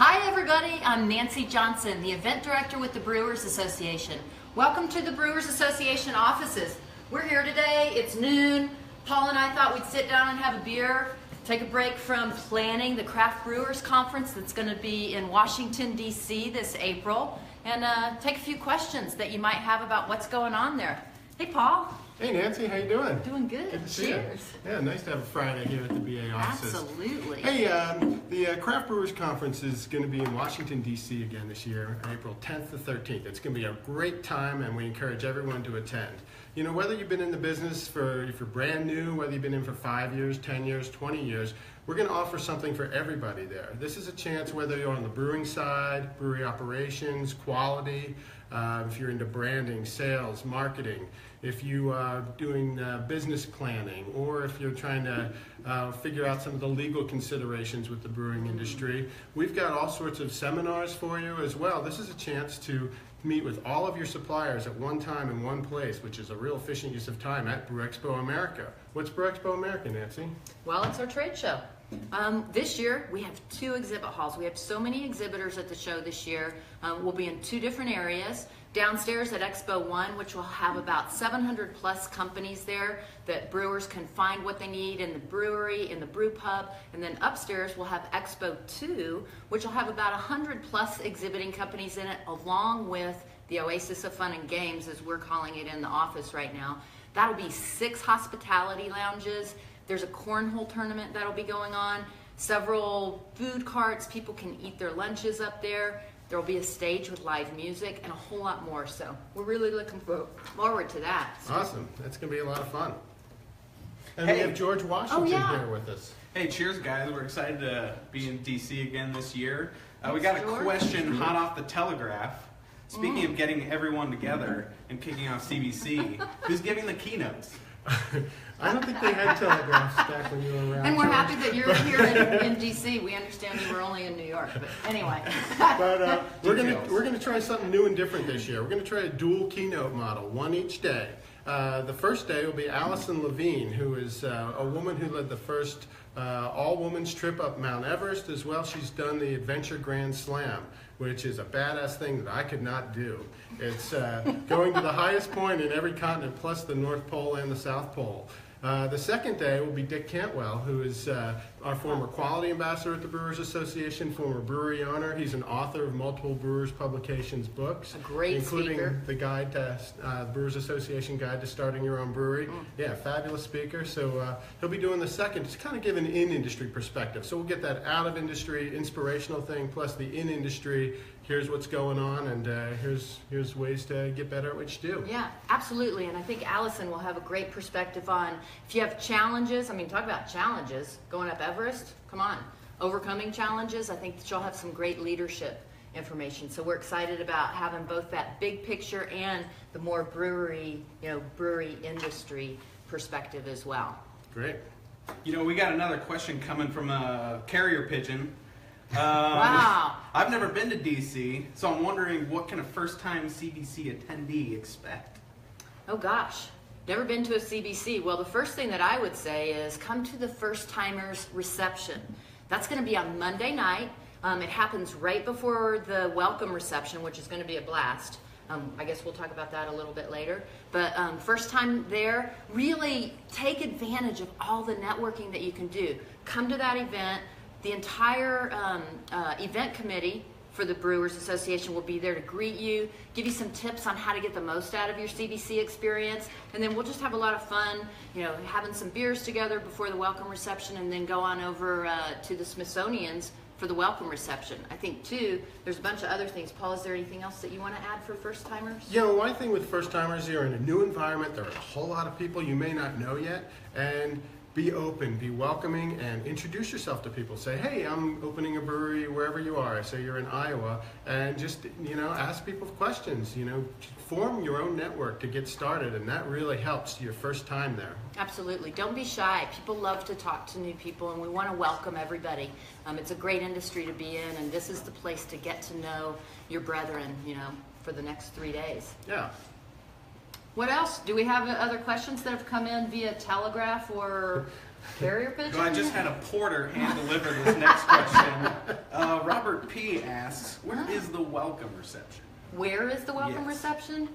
Hi everybody, I'm Nancy Johnson, the event director with the Brewers Association. Welcome to the Brewers Association offices. We're here today, it's noon. Paul and I thought we'd sit down and have a beer, take a break from planning the Craft Brewers Conference that's going to be in Washington, D.C. this April, and take a few questions that you might have about what's going on there. Hey Paul. Hey Nancy, how you doing? Doing good. Good to see you. Yeah, nice to have a Friday here at the BA offices. Absolutely. Hey, the Craft Brewers Conference is going to be in Washington, D.C. again this year, April 10th to 13th. It's going to be a great time, and we encourage everyone to attend. You know, whether you've been in the business if you're brand new, whether you've been in for 5 years, 10 years, 20 years, we're going to offer something for everybody there. This is a chance whether you're on the brewing side, brewery operations, quality, if you're into branding, sales, marketing, if you are doing business planning, or if you're trying to figure out some of the legal considerations with the brewing industry. We've got all sorts of seminars for you as well. This is a chance to meet with all of your suppliers at one time in one place, which is a real efficient use of time at Brew Expo America. What's Brew Expo America, Nancy? Well, it's our trade show. This year, we have 2 exhibit halls. We have so many exhibitors at the show this year. We'll be in 2 different areas. Downstairs at Expo 1, which will have about 700 plus companies there that brewers can find what they need in the brewery, in the brew pub. And then upstairs, we'll have Expo 2, which will have about 100 plus exhibiting companies in it, along with the Oasis of Fun and Games, as we're calling it in the office right now. That'll be 6 hospitality lounges. There's a cornhole tournament that'll be going on, several food carts, people can eat their lunches up there. There'll be a stage with live music and a whole lot more, so we're really looking forward to that. Awesome, that's going to be a lot of fun. And we have George Washington here with us. Hey, cheers guys, we're excited to be in DC again this year. We got a question hot off the telegraph. Speaking of getting everyone together and kicking off CBC, who's giving the keynotes? I don't think they had telegraphs back when you were around. And we're happy that you're here in DC. We understand you were only in New York, but anyway. But we're gonna try something new and different this year. We're gonna try a dual keynote model, one each day. The first day will be Allison Levine, who is a woman who led the first all-women's trip up Mount Everest. As well, she's done the Adventure Grand Slam, which is a badass thing that I could not do. It's going to the highest point in every continent, plus the North Pole and the South Pole. The second day will be Dick Cantwell, who is our former quality ambassador at the Brewers Association, former brewery owner. He's an author of multiple Brewers Publications books, including the guide to Brewers Association Guide to Starting Your Own Brewery. Yeah, fabulous speaker. So he'll be doing the second, just kind of give an in-industry perspective. So we'll get that out-of-industry inspirational thing, plus the in-industry. Here's what's going on, and here's ways to get better at what you do. Yeah, absolutely, and I think Allison will have a great perspective on if you have challenges. I mean, talk about challenges. Going up Everest, come on. Overcoming challenges, I think that she'll have some great leadership information. So we're excited about having both that big picture and the more brewery industry perspective as well. Great. You know, we got another question coming from a carrier pigeon. Wow. I've never been to DC, so I'm wondering, what can a first-time CBC attendee expect? Oh gosh, never been to a CBC. Well, the first thing that I would say is come to the First Timers reception. That's going to be on Monday night. It happens right before the welcome reception, which is going to be a blast. I guess we'll talk about that a little bit later. But first time there, really take advantage of all the networking that you can do. Come to that event. The entire event committee for the Brewers Association will be there to greet you, give you some tips on how to get the most out of your CBC experience, and then we'll just have a lot of fun, you know, having some beers together before the welcome reception, and then go on over to the Smithsonian's for the welcome reception. I think too, there's a bunch of other things. Paul, is there anything else that you want to add for first timers? You know, one thing with first timers, you're in a new environment. There are a whole lot of people you may not know yet, and be open, be welcoming, and introduce yourself to people. Say, hey, I'm opening a brewery wherever you are. Say you're in Iowa, and just, you know, ask people questions. You know, form your own network to get started, and that really helps your first time there. Absolutely. Don't be shy. People love to talk to new people, and we want to welcome everybody. It's a great industry to be in, and this is the place to get to know your brethren, you know, for the next 3 days. Yeah. What else? Do we have other questions that have come in via telegraph or carrier pigeon? So I just had a porter hand deliver this next question. Robert P asks, where is the welcome reception? Where is the welcome reception?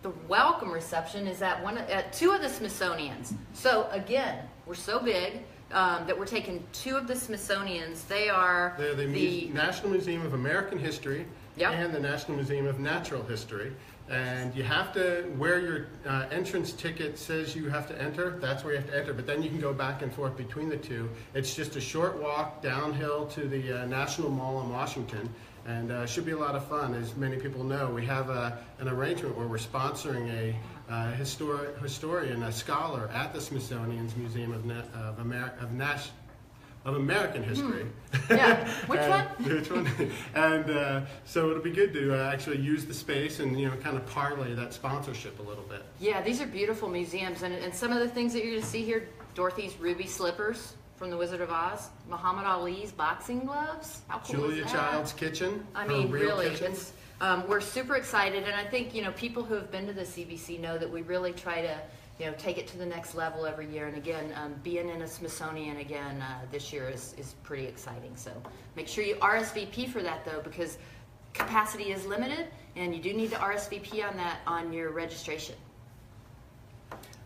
The welcome reception is at two of the Smithsonians. So again, we're so big that we're taking two of the Smithsonians. They're the National Museum of American History and the National Museum of Natural History. And you have to, where your entrance ticket says you have to enter, that's where you have to enter. But then you can go back and forth between the two. It's just a short walk downhill to the National Mall in Washington. And should be a lot of fun. As many people know, we have an arrangement where we're sponsoring a historian, a scholar at the Smithsonian's Museum of American History. Yeah, which one? Which one? And so it'll be good to actually use the space and kind of parlay that sponsorship a little bit. Yeah, these are beautiful museums, and some of the things that you're going to see here: Dorothy's ruby slippers from The Wizard of Oz, Muhammad Ali's boxing gloves. How cool Julia is that? Child's kitchen. I mean, really, kitchen. it's we're super excited, and I think people who have been to the CBC know that we really try to take it to the next level every year. And again, being in a Smithsonian again this year is pretty exciting. So make sure you RSVP for that though, because capacity is limited, and you do need to RSVP on that on your registration.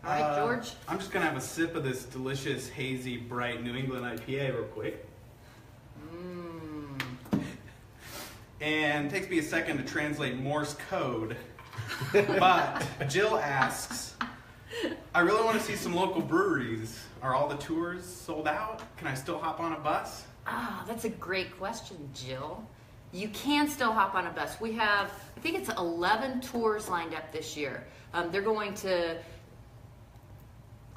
All right, George. I'm just gonna have a sip of this delicious, hazy, bright New England IPA real quick. And it takes me a second to translate Morse code. But Jill asks, I really want to see some local breweries. Are all the tours sold out? Can I still hop on a bus? That's a great question, Jill. You can still hop on a bus. We have, I think it's 11 tours lined up this year. They're going to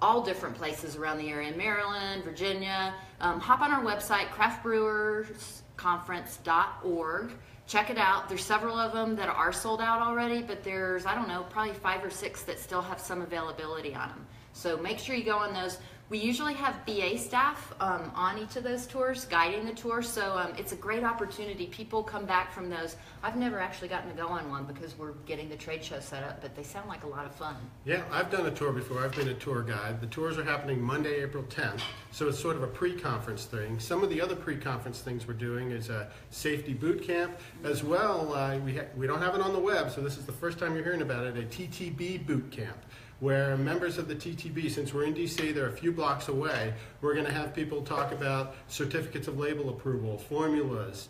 all different places around the area, in Maryland, Virginia. Hop on our website, craftbrewersconference.org. Check it out. There's several of them that are sold out already, but there's, I don't know, probably 5 or 6 that still have some availability on them. So make sure you go on those. We usually have BA staff on each of those tours, guiding the tour, so it's a great opportunity. People come back from those. I've never actually gotten to go on one because we're getting the trade show set up, but they sound like a lot of fun. Yeah, I've done a tour before. I've been a tour guide. The tours are happening Monday, April 10th, so it's sort of a pre-conference thing. Some of the other pre-conference things we're doing is a safety boot camp. As well, we don't have it on the web, so this is the first time you're hearing about it, a TTB boot camp, where members of the TTB, since we're in DC, they're a few blocks away, we're going to have people talk about certificates of label approval, formulas,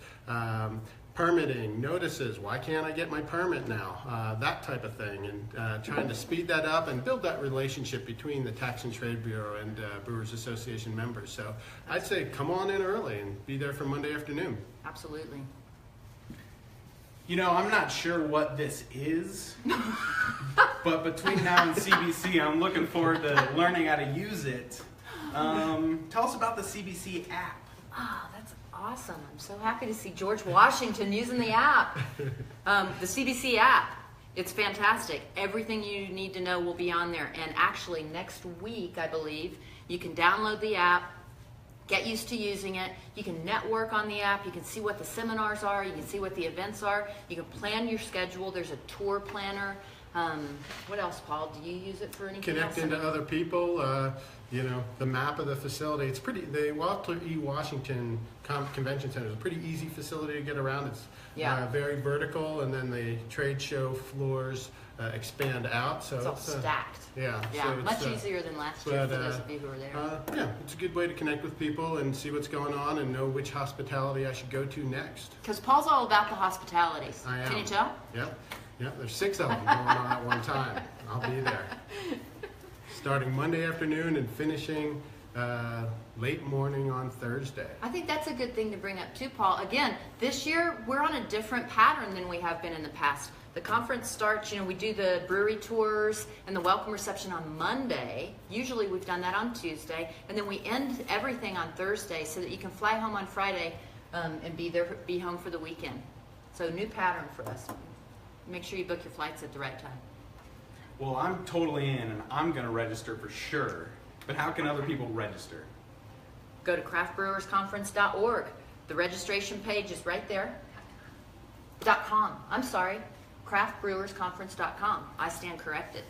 permitting, notices, why can't I get my permit now, that type of thing, and trying to speed that up and build that relationship between the Tax and Trade Bureau and Brewers Association members. So I'd say come on in early and be there for Monday afternoon. Absolutely. I'm not sure what this is, but between now and CBC, I'm looking forward to learning how to use it. Tell us about the CBC app. That's awesome. I'm so happy to see George Washington using the app. The CBC app, it's fantastic. Everything you need to know will be on there. And actually next week, I believe, you can download the app, get used to using it. You can network on the app. You can see what the seminars are. You can see what the events are. You can plan your schedule. There's a tour planner. What else, Paul? Do you use it for anything else? Connect into other people. The map of the facility. It's pretty. The Walter E. Washington Convention Center is a pretty easy facility to get around. It's very vertical, and then the trade show floors expand out. So it's all stacked. Yeah. Yeah, so much easier than last year for those of you who were there. Yeah, it's a good way to connect with people and see what's going on and know which hospitality I should go to next. Because Paul's all about the hospitalities. I am. Can you tell? Yep. There's 6 of them going on at one time. I'll be there. Starting Monday afternoon and finishing late morning on Thursday. I think that's a good thing to bring up too, Paul. Again, this year we're on a different pattern than we have been in the past. The conference starts, we do the brewery tours and the welcome reception on Monday. Usually we've done that on Tuesday. And then we end everything on Thursday so that you can fly home on Friday and be home for the weekend. So new pattern for us. Make sure you book your flights at the right time. Well, I'm totally in, and I'm going to register for sure. But how can other people register? Go to craftbrewersconference.org. The registration page is right there. .com. I'm sorry. craftbrewersconference.com. I stand corrected.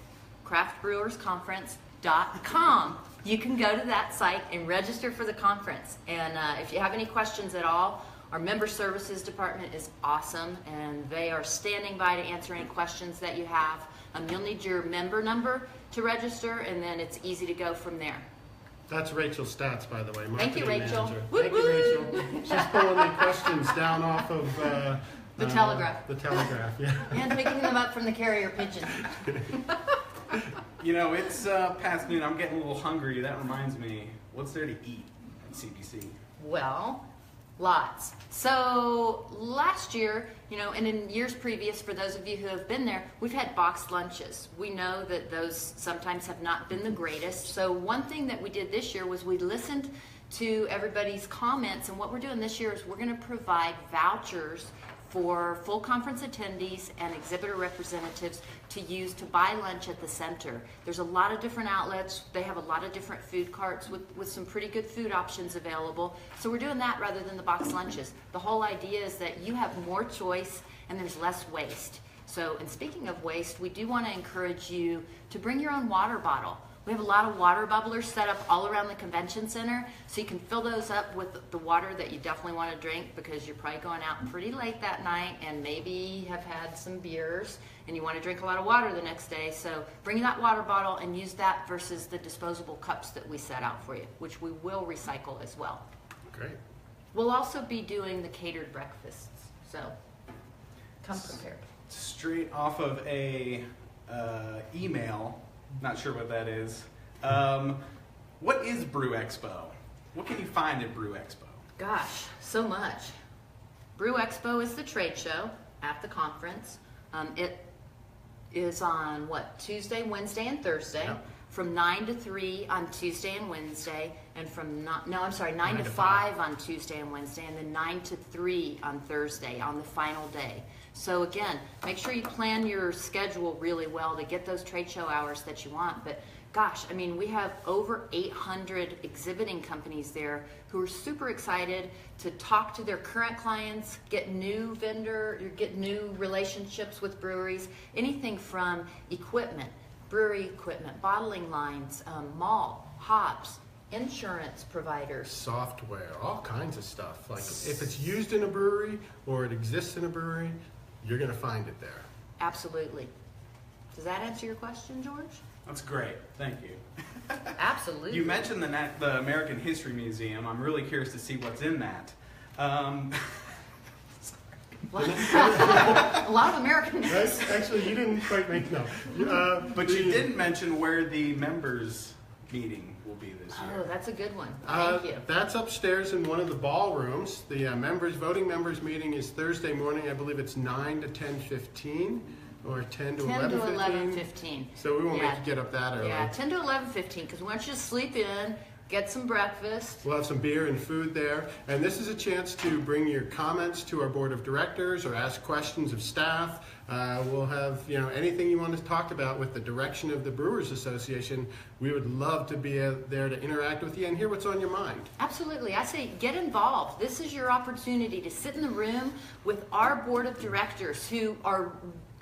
craftbrewersconference.com. You can go to that site and register for the conference. And if you have any questions at all, Our member services department is awesome, and they are standing by to answer any questions that you have. You'll need your member number to register, and then it's easy to go from there. That's Rachel Stats, by the way. Thank you, Rachel. Thank you, Rachel. She's pulling the questions down off of the Telegraph. The Telegraph, yeah. And picking them up from the carrier pigeon. You know, it's past noon. I'm getting a little hungry. That reminds me, what's there to eat at CBC? Well, lots. So last year, and in years previous, for those of you who have been there, we've had boxed lunches. We know that those sometimes have not been the greatest. So one thing that we did this year was we listened to everybody's comments, and what we're doing this year is we're going to provide vouchers for full conference attendees and exhibitor representatives to use to buy lunch at the center. There's a lot of different outlets. They have a lot of different food carts with some pretty good food options available. So we're doing that rather than the boxed lunches. The whole idea is that you have more choice and there's less waste. So, and speaking of waste, we do want to encourage you to bring your own water bottle. We have a lot of water bubblers set up all around the convention center, so you can fill those up with the water that you definitely want to drink, because you're probably going out pretty late that night and maybe have had some beers and you want to drink a lot of water the next day. So bring that water bottle and use that versus the disposable cups that we set out for you, which we will recycle as well. Great. We'll also be doing the catered breakfasts, so come prepared. Straight off of a email. Not sure what that is. What is Brew Expo? What can you find at Brew Expo? Gosh, so much. Brew Expo is the trade show at the conference. It is on Tuesday, Wednesday, and Thursday. Yep. From 9 to 3 on Tuesday and Wednesday, and from 9 to 5 on Tuesday and Wednesday, and then 9 to 3 on Thursday on the final day. So again, make sure you plan your schedule really well to get those trade show hours that you want. But gosh, I mean, we have over 800 exhibiting companies there who are super excited to talk to their current clients, get new relationships with breweries, anything from equipment, brewery equipment, bottling lines, malt, hops, insurance providers, software, all kinds of stuff. Like if it's used in a brewery or it exists in a brewery, you're going to find it there. Absolutely. Does that answer your question, George? That's great. Thank you. Absolutely. You mentioned the American History Museum. I'm really curious to see what's in that. A lot of American history. Actually, you didn't quite make but you didn't mention where the members meeting will be this year. Oh, that's a good one. Thank you. That's upstairs in one of the ballrooms. The voting members meeting is Thursday morning. I believe it's 9 to 10:15 or 10 to 11:15. So we won't make you get up that early. Yeah, 10 to 11:15, because we want you to sleep in, get some breakfast. We'll have some beer and food there. And this is a chance to bring your comments to our board of directors or ask questions of staff. We'll have anything you want to talk about with the direction of the Brewers Association. We would love to be there to interact with you and hear what's on your mind. Absolutely. I say get involved. This is your opportunity to sit in the room with our board of directors who are,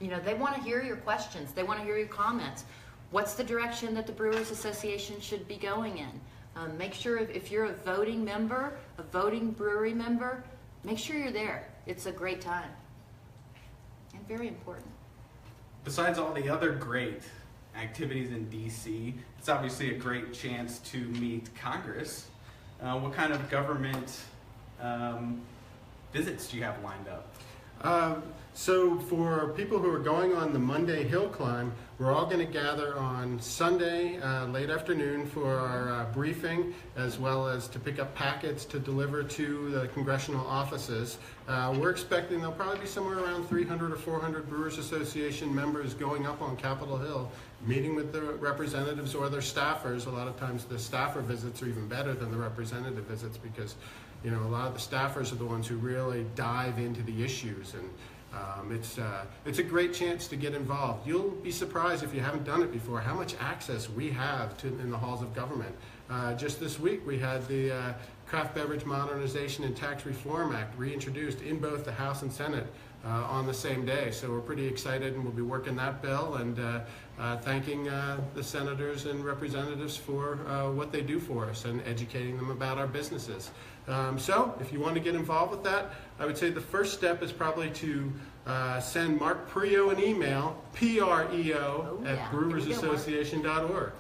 they want to hear your questions. They want to hear your comments. What's the direction that the Brewers Association should be going in? Make sure if you're a voting member, a voting brewery member, make sure you're there. It's a great time and very important. Besides all the other great activities in DC, it's obviously a great chance to meet Congress. What kind of government visits do you have lined up? So for people who are going on the Monday hill climb, we're all going to gather on Sunday late afternoon for our briefing, as well as to pick up packets to deliver to the congressional offices. We're expecting there'll probably be somewhere around 300 or 400 Brewers Association members going up on Capitol Hill, meeting with the representatives or their staffers. A lot of times the staffer visits are even better than the representative visits, because a lot of the staffers are the ones who really dive into the issues, and it's a great chance to get involved. You'll be surprised if you haven't done it before how much access we have in the halls of government. Just this week we had the Craft Beverage Modernization and Tax Reform Act reintroduced in both the House and Senate on the same day. So we're pretty excited, and we'll be working that bill and thanking the senators and representatives for what they do for us and educating them about our businesses. So if you want to get involved with that, I would say the first step is probably to send Mark Preo an email, PREO, at brewersassociation.org.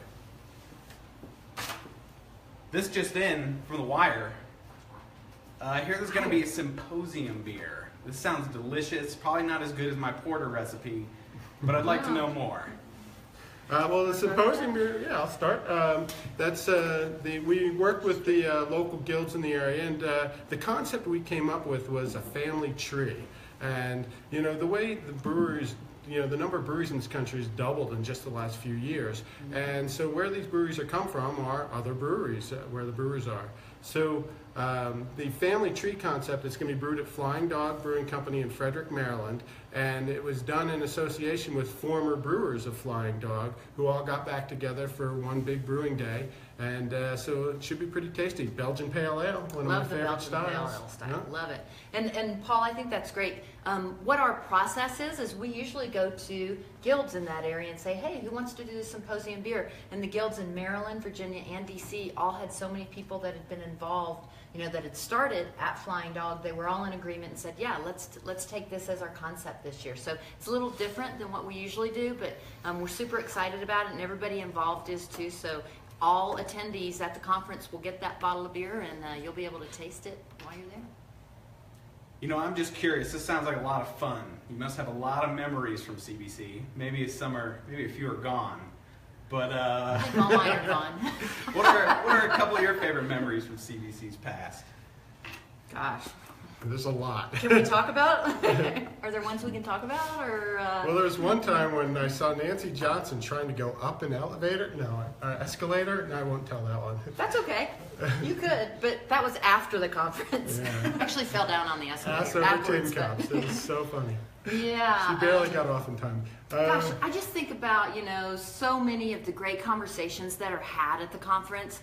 This just in from the wire. I hear there's going to be a Symposium Beer. This sounds delicious. Probably not as good as my porter recipe, but I'd like to know more. Well, the Symposium Beer, yeah, I'll start. We work with the local guilds in the area, and the concept we came up with was a family tree. And, you know, the way the breweries, you know, the number of breweries in this country has doubled in just the last few years. And so where these breweries are come from are other breweries, where the brewers are. So the family tree concept is going to be brewed at Flying Dog Brewing Company in Frederick, Maryland, and it was done in association with former brewers of Flying Dog who all got back together for one big brewing day, and so it should be pretty tasty. Belgian Pale Ale, one of my favorite styles. Love the Belgian Pale Ale style. Yeah. Love it. And Paul, I think that's great. What our process is we usually go to guilds in that area and say, hey, who wants to do the Symposium Beer? And the guilds in Maryland, Virginia, and DC all had so many people that had been involved, you know, that had started at Flying Dog. They were all in agreement and said, yeah, let's take this as our concept this year. So it's a little different than what we usually do, but we're super excited about it, and everybody involved is too. So all attendees at the conference will get that bottle of beer, and you'll be able to taste it while you're there. You know, I'm just curious. This sounds like a lot of fun. You must have a lot of memories from CBC. Maybe a few are gone. But I think all mine are gone. what are a couple of your favorite memories from CBC's past? Gosh. There's a lot. Can we talk about? Are there ones we can talk about, or? Well, there was one time when I saw Nancy Johnson trying to go up an escalator. No, I won't tell that one. That's okay. You could, but that was after the conference. Yeah. Actually fell down on the escalator. Ass over backwards, tin cups. It was so funny. Yeah. She barely got off in time. Gosh, I just think about, you know, so many of the great conversations that are had at the conference.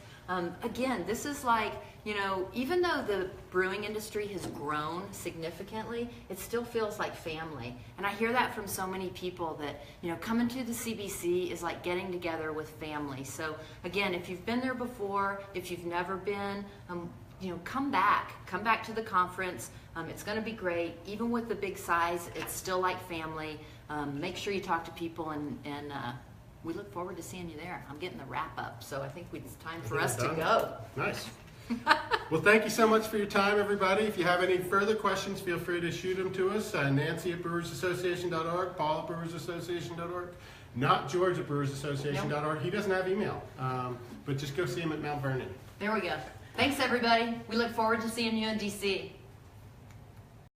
Again, this is like, you know, even though the brewing industry has grown significantly, it still feels like family. And I hear that from so many people that, you know, coming to the CBC is like getting together with family. So again, if you've been there before, if you've never been, you know, come back to the conference. It's going to be great. Even with the big size, it's still like family. Make sure you talk to people, and we look forward to seeing you there. I'm getting the wrap up, so I think it's time for us to go. Nice. Well, thank you so much for your time, everybody. If you have any further questions, feel free to shoot them to us. Nancy at brewersassociation.org, Paul at brewersassociation.org, not George at brewersassociation.org. He doesn't have email, but just go see him at Mount Vernon. There we go. Thanks, everybody. We look forward to seeing you in DC.